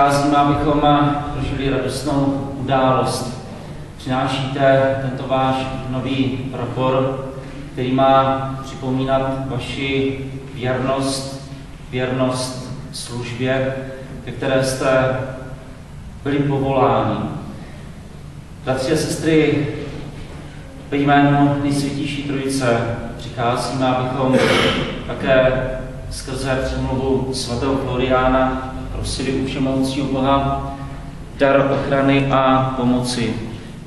přicházíme, abychom prožili radostnou událost. Přinášíte tento váš nový prapor, který má připomínat vaši věrnost službě, ke které jste byli povoláni. Bratři a sestry, ve jménu Nejsvětější Trojice přicházíme, abychom také skrze přemluvu svatého Floriána prosili u všemohoucího Boha dar ochrany a pomoci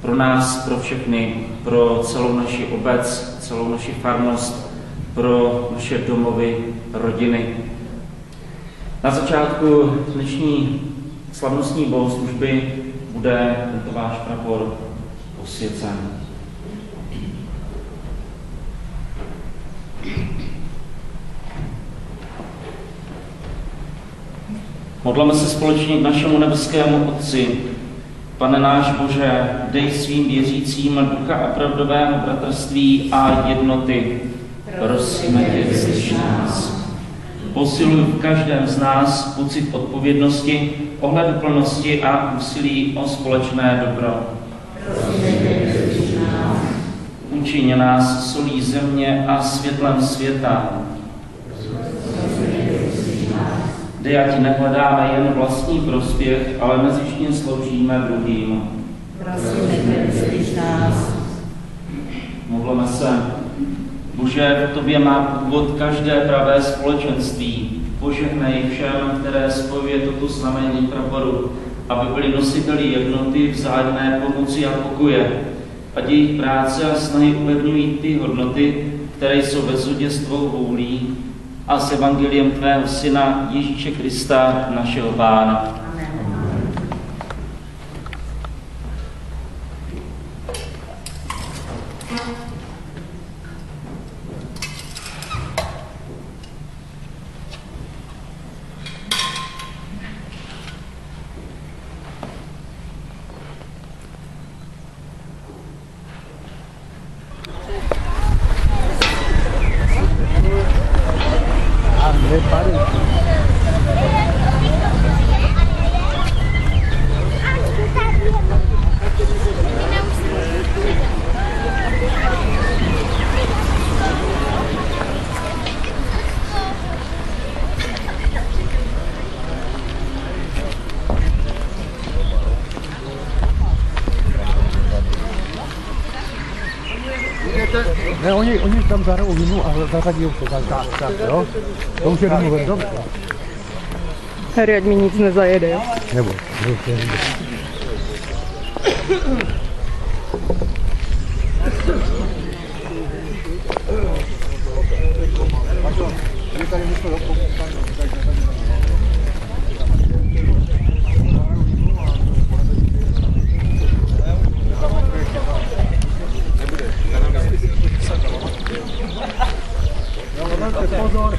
pro nás, pro všechny, pro celou naši obec, celou naši farnost, pro naše domovy, rodiny. Na začátku dnešní slavnostní bohoslužby bude tento váš prapor posvěcen. Modleme se společně k našemu nebeskému Otci. Pane náš Bože, dej svým věřícím ducha opravdového bratrství a jednoty. Prosíme tě, slyš nás. Posiluj v každém z nás pocit odpovědnosti, ohleduplnosti a úsilí o společné dobro. Prosíme tě, slyš nás. Učiň nás solí země a světlem světa. Dej, ať nehledáme jen vlastní prospěch, ale mezičně sloužíme druhým. Prosíme tě, slyš nás. Modleme se. Bože, v tobě má původ každé pravé společenství. Požehnej všem, které spojuje toto znamení praporu, aby byli nositeli jednoty, vzájemné pomoci a pokoje. Ať jejich práce a snahy upevňují ty hodnoty, které jsou ve shodě s tvou vůlí a s evangeliem tvého Syna Ježíše Krista, našeho Pána. Ne, oni tam zahrajou vinu a zařadí to tak, jo? To už je domluven, dobře. Harry, ať mi nic nezajede, jo? Nebo, pozor.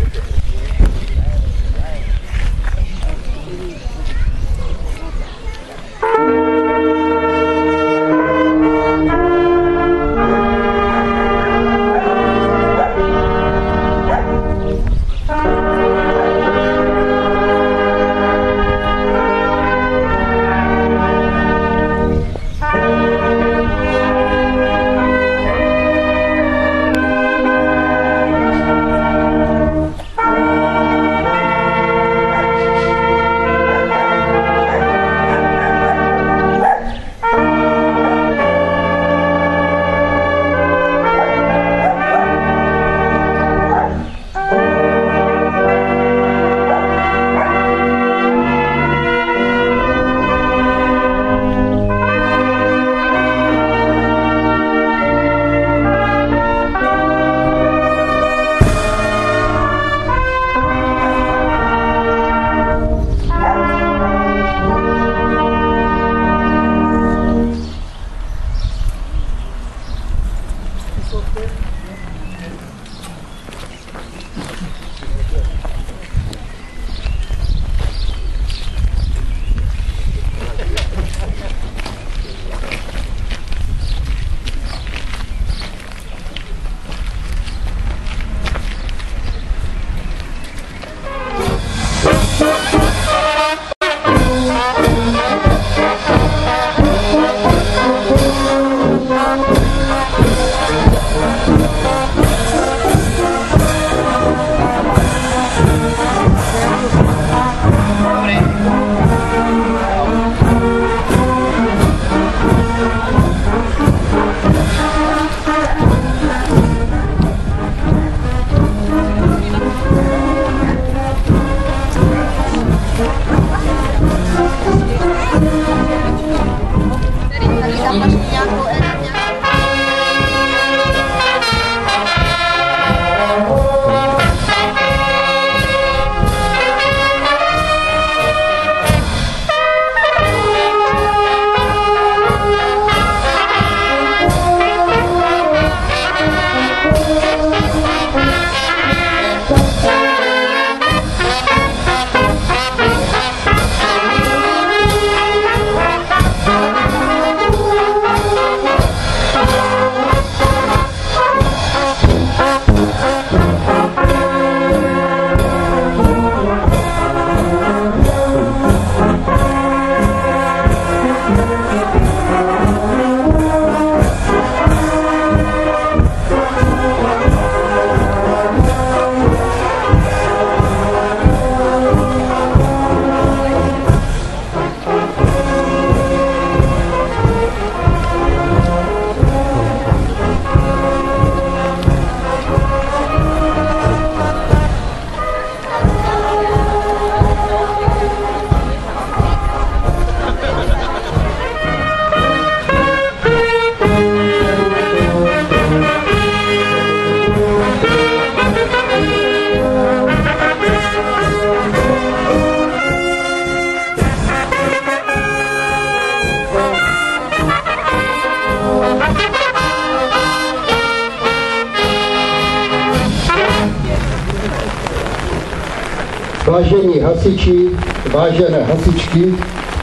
hasiči, vážené hasičky,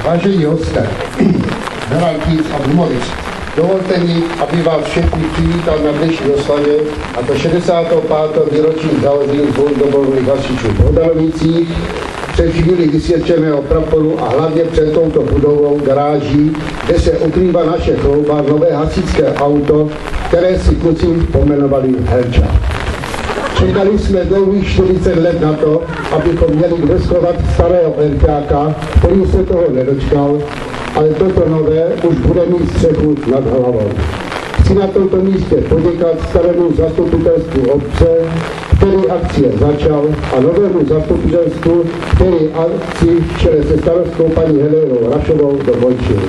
vážení hosté, Hrantíc a Humovic, dovolte mi, aby vás všechny přivítal na dnešní oslavě, a to 65. výročí založení Sboru dobrovolných hasičů v Hodalovicích, před chvíli vysvětčeného praporu a hlavně před touto budovou garáží, kde se ukrývá naše chlouba, nové hasičské auto, které si kluci pomenovali Helča. Čekali jsme dlouhých 40 let na to, abychom měli kde schovat starého Elťáka, který se toho nedočkal, ale toto nové už bude mít střechu nad hlavou. Chci na tomto místě poděkat starému zastupitelstvu obce, který akcie začal, a novému zastupitelstvu, který akci v čele se starostkou paní Helenou Rašovou dokončil.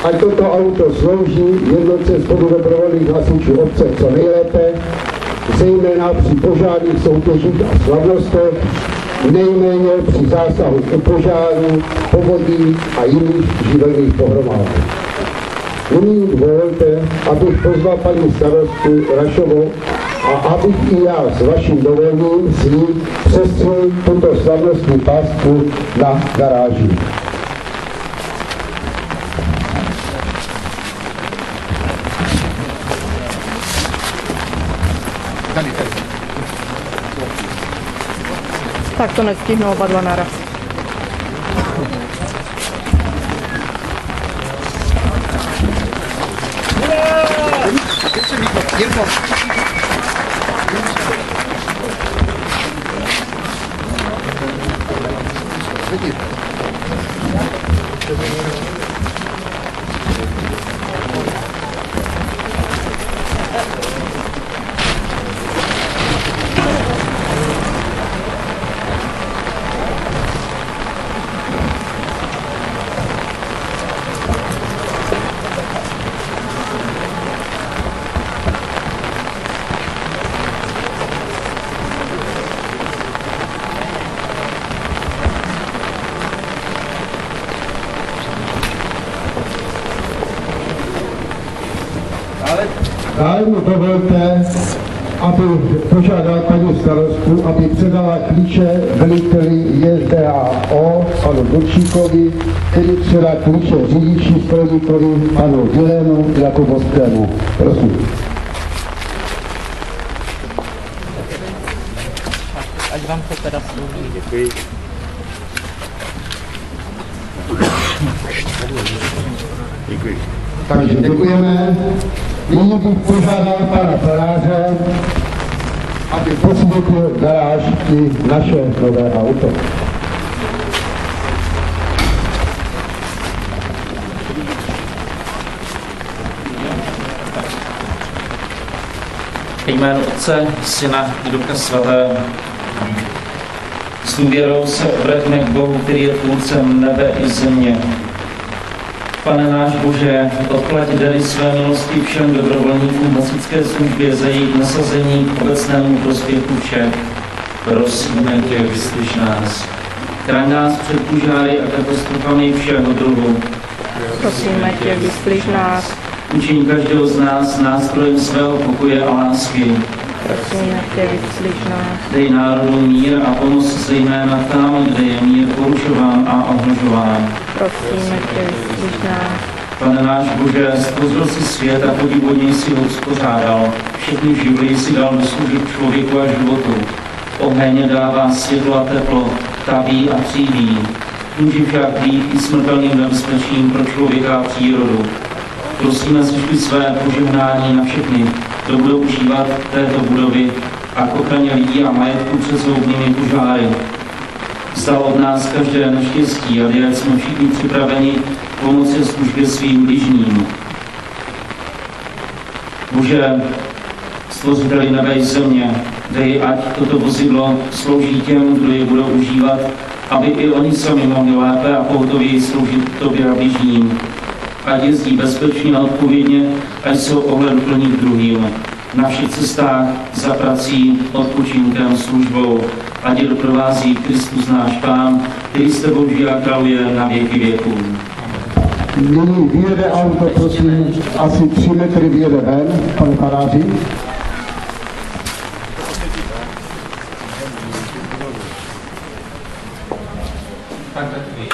Ať toto auto slouží jednotce Sboru dobrovolných hasičů obce co nejlépe, zejména při požárních soutěžích a slavnostech, nejméně při zásahu u požáru, povodí a jiných živelných pohromádek. Nyní dovolte, abych pozval paní starostku Rašovou a abych i já s vaším dovolením s ní přestřel tuto slavnostní pásku na garáži. Tak to nestihnu oba dva naraz. Dále mu dovolte, aby požádal paní starostku, aby předala klíče veliteli JSDAO panu Durčíkovi, který předá klíče řidiči strojníkovi panu Vilému Jakubovskému. Prosím. Ať vám to teda slouží. Děkuji. Děkuji. Takže děkujeme. Nyní bych požádal pana faráře, aby posvětil garáž i naše nové auto. Jméno Otce, Syna i Ducha Svatého. S důvěrou se obraťme k Bohu, který je tvůrcem nebe i země. Pane náš Bože, odplať dary své milosti všem dobrovolníkům hasičské službě za jejich nasazení k obecnému prospěchu všech. Prosíme tě, vyslyš nás. Chraň nás před požáry a katastrofami všeho druhu. Prosíme tě, vyslyš nás. Učiň každého z nás nástrojem svého pokoje a lásky. Prosíme tě, vyslyš nás. Dej národu mír a pomoc zejména tam, kde je mír porušován a ohrožován. Prosíme tě, vyslyš nás. Pane náš Bože, stvořil si svět a podivodněji si ho uspořádal. Všechny živly si dal do služeb člověku a životu. Oheň dává světlo a teplo, taví a tříví. Může však být i smrtelným nebezpečím pro člověka a přírodu. Prosíme sešli své požehnání na všechny, kdo budou užívat této budovy a k ochraně lidí a majetku před zhoubnými požáry. Vzdal od nás každé neštěstí a ať jsme všichni připraveni pomoci službě svým bližním. Bože, stvořiteli nebe i země, dej, ať toto vozidlo slouží těm, kdo je budou užívat, aby i oni sami mohli lépe a pohotověji sloužit tobě a bližním. Ať jezdí bezpečně a odpovědně, ať jsou ohleduplní k druhým. Na všech cestách za prací, odpočinkem, službou, ať je doprovází Kristus náš Pán, který s tebou žije a králuje na věky věků. Nyní vyjede auto, prosím, asi 3 metry vyjede ven, pane faráři. Tak takový.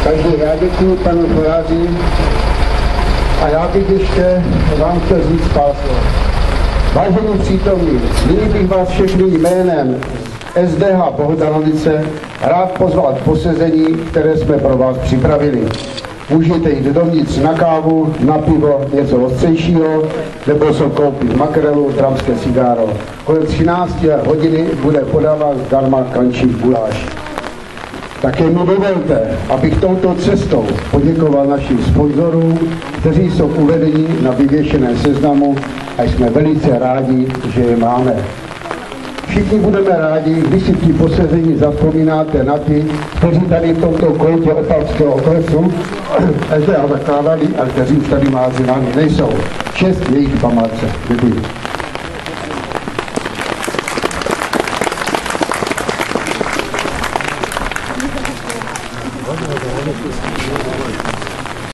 Takže já děkuji panu faráři a já bych ještě vám chtěl říct pár slov. Vážení přítomní, nyní bych vás všechny jménem SDH Bohdanovice rád pozval k posezení, které jsme pro vás připravili. Můžete jít dovnitř na kávu, na pivo, něco ostřejšího, nebo se koupit makrelu, dramské cigáro. Kolem 13 hodiny bude podávat zdarma krančí guláš. Také mi dovolte, abych touto cestou poděkoval našim sponzorům, kteří jsou uvedeni na vyvěšeném seznamu a jsme velice rádi, že je máme. Všichni budeme rádi, když si při posezení zapomínáte na ty, kteří tady v tomto koutě Opavského okresu SDA zakládali a kteří už tady mezi námi nejsou. Čest jejich památce. Děkuji.